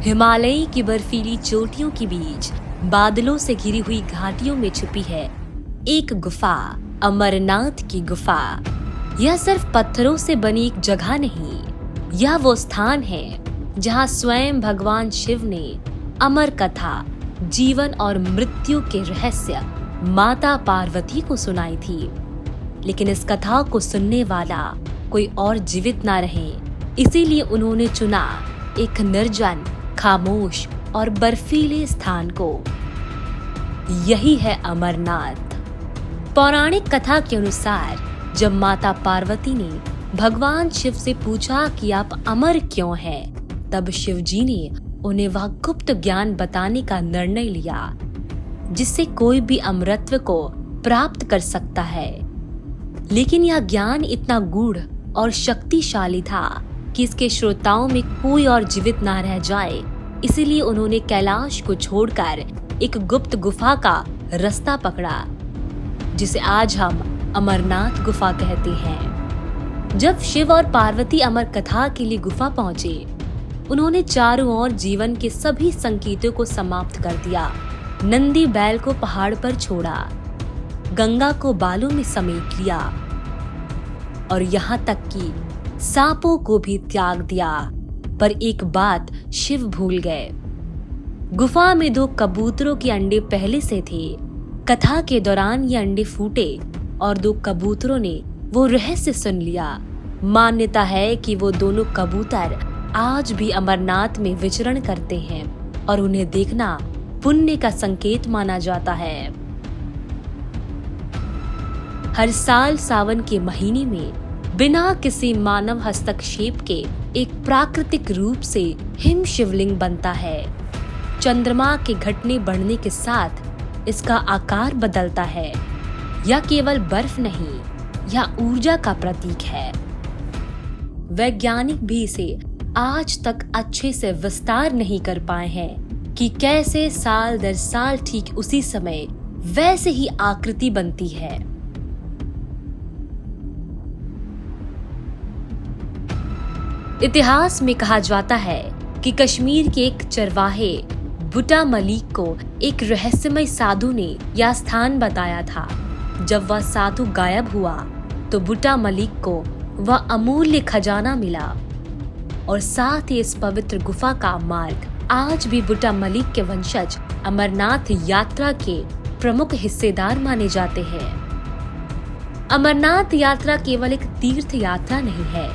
हिमालय की बर्फीली चोटियों के बीच बादलों से घिरी हुई घाटियों में छुपी है एक गुफा, अमरनाथ की गुफा। यह सिर्फ पत्थरों से बनी एक जगह नहीं, यह वो स्थान है जहां स्वयं भगवान शिव ने अमर कथा, जीवन और मृत्यु के रहस्य माता पार्वती को सुनाई थी। लेकिन इस कथा को सुनने वाला कोई और जीवित ना रहे, इसीलिए उन्होंने चुना एक निर्जन, खामोश और बर्फीले स्थान को। यही है अमरनाथ। पौराणिक कथा के अनुसार जब माता पार्वती ने भगवान शिव से पूछा कि आप अमर क्यों हैं, तब शिव जी ने उन्हें वह गुप्त ज्ञान बताने का निर्णय लिया जिससे कोई भी अमरत्व को प्राप्त कर सकता है। लेकिन यह ज्ञान इतना गूढ़ और शक्तिशाली था कि इसके श्रोताओं में कोई और जीवित ना रह जाए, इसीलिए उन्होंने कैलाश को छोड़कर एक गुप्त गुफा का रास्ता पकड़ा, जिसे आज हम अमरनाथ गुफा कहते हैं। जब शिव और पार्वती अमर कथा के लिए गुफा पहुंचे, उन्होंने चारों ओर जीवन के सभी संकेतों को समाप्त कर दिया। नंदी बैल को पहाड़ पर छोड़ा, गंगा को बालों में समेट लिया और यहाँ तक कि सांपों को भी त्याग दिया। पर एक बात शिव भूल गए। गुफा में 2 कबूतरों के अंडे पहले से थे। कथा के दौरान ये अंडे फूटे और 2 कबूतरों ने वो रहस्य सुन लिया। मान्यता है कि वो दोनों कबूतर आज भी अमरनाथ में विचरण करते हैं और उन्हें देखना पुण्य का संकेत माना जाता है। हर साल सावन के महीने में बिना किसी मानव हस्तक्षेप के एक प्राकृतिक रूप से हिम शिवलिंग बनता है। चंद्रमा के घटने बढ़ने के साथ इसका आकार बदलता है। यह केवल बर्फ नहीं, यह ऊर्जा का प्रतीक है। वैज्ञानिक भी इसे आज तक अच्छे से विस्तार नहीं कर पाए हैं कि कैसे साल दर साल ठीक उसी समय वैसे ही आकृति बनती है। इतिहास में कहा जाता है कि कश्मीर के एक चरवाहे बुटा मलिक को एक रहस्यमय साधु ने यह स्थान बताया था। जब वह साधु गायब हुआ तो बुटा मलिक को वह अमूल्य खजाना मिला और साथ ही इस पवित्र गुफा का मार्ग आज भी बुटा मलिक के वंशज अमरनाथ यात्रा के प्रमुख हिस्सेदार माने जाते हैं। अमरनाथ यात्रा केवल एक तीर्थ यात्रा नहीं है,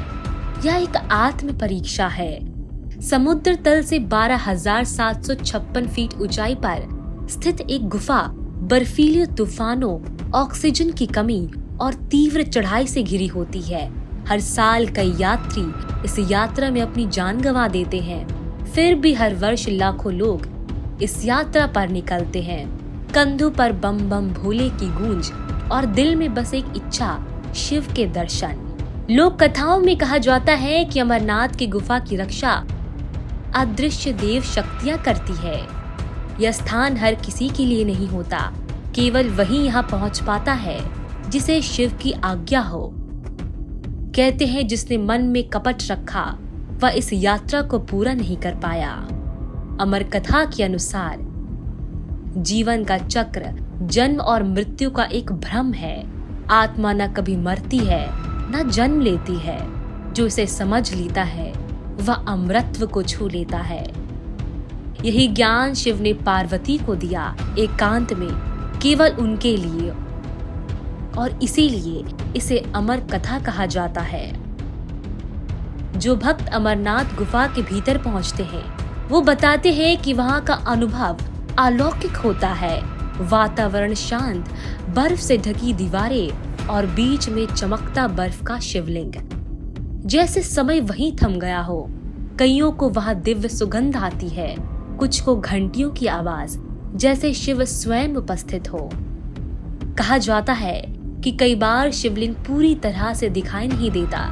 यह एक आत्म परीक्षा है। समुद्र तल से 12,756 फीट ऊंचाई पर स्थित एक गुफा बर्फीले तूफानों, ऑक्सीजन की कमी और तीव्र चढ़ाई से घिरी होती है। हर साल कई यात्री इस यात्रा में अपनी जान गंवा देते हैं, फिर भी हर वर्ष लाखों लोग इस यात्रा पर निकलते हैं। कंधों पर बम बम भोले की गूंज और दिल में बस एक इच्छा, शिव के दर्शन। लोक कथाओं में कहा जाता है कि अमरनाथ की गुफा की रक्षा अदृश्य देव शक्तियां करती है। यह स्थान हर किसी के लिए नहीं होता, केवल वही यहाँ पहुँच पाता है जिसे शिव की आज्ञा हो। कहते हैं जिसने मन में कपट रखा वह इस यात्रा को पूरा नहीं कर पाया। अमर कथा के अनुसार जीवन का चक्र जन्म और मृत्यु का एक भ्रम है। आत्मा न कभी मरती है न जन्म लेती है। जो इसे समझ लेता है वह अमरत्व को छू लेता है। यही ज्ञान शिव ने पार्वती को दिया, एकांत में, केवल उनके लिए, और इसीलिए इसे अमर कथा कहा जाता है। जो भक्त अमरनाथ गुफा के भीतर पहुंचते हैं वो बताते हैं कि वहां का अनुभव अलौकिक होता है। वातावरण शांत, बर्फ से ढकी दीवारें और बीच में चमकता बर्फ का शिवलिंग, जैसे समय वहीं थम गया हो। कईयों को वहां दिव्य सुगंध आती है, कुछ को घंटियों की आवाज, जैसे शिव स्वयं उपस्थित हो। कहा जाता है कि कई बार शिवलिंग पूरी तरह से दिखाई नहीं देता,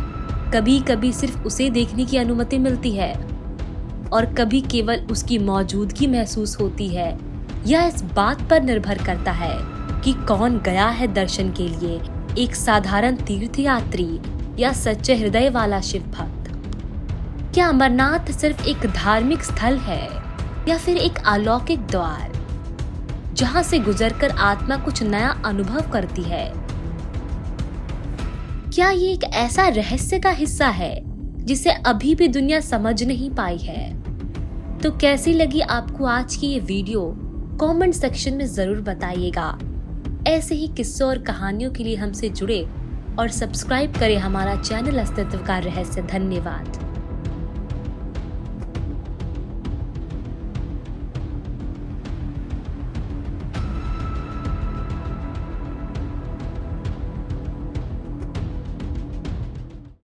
कभी कभी सिर्फ उसे देखने की अनुमति मिलती है और कभी केवल उसकी मौजूदगी महसूस होती है। यह इस बात पर निर्भर करता है कि कौन गया है दर्शन के लिए, एक साधारण तीर्थयात्री या सच्चे हृदय वाला शिव भक्त। क्या अमरनाथ सिर्फ एक धार्मिक स्थल है या फिर एक अलौकिक द्वार जहां से गुजरकर आत्मा कुछ नया अनुभव करती है? क्या ये एक ऐसा रहस्य का हिस्सा है जिसे अभी भी दुनिया समझ नहीं पाई है? तो कैसी लगी आपको आज की ये वीडियो? कमेंट सेक्शन में जरूर बताइएगा। ऐसे ही किस्सों और कहानियों के लिए हमसे जुड़े और सब्सक्राइब करें हमारा चैनल अस्तित्व का रहस्य। धन्यवाद।